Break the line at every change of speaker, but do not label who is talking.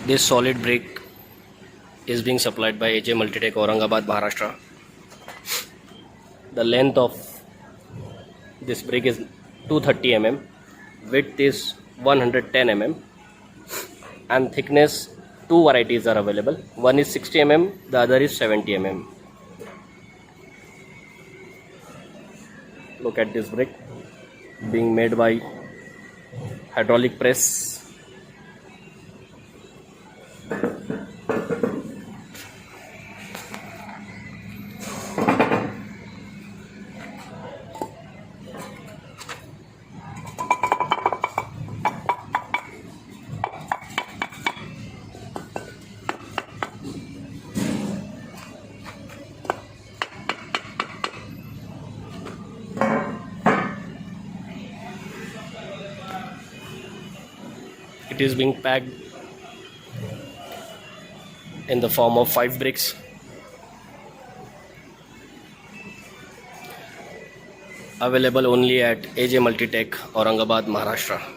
This solid brick is being supplied by AJ Multitech, Aurangabad, Maharashtra. The length of this brick is 230 mm, width is 110 mm, and thickness, two varieties are available. One is 60 mm, the other is 70 mm. Look at this brick being made by hydraulic press. It is being packed in the form of 5 bricks. Available only at AJ Multitech, Aurangabad, Maharashtra.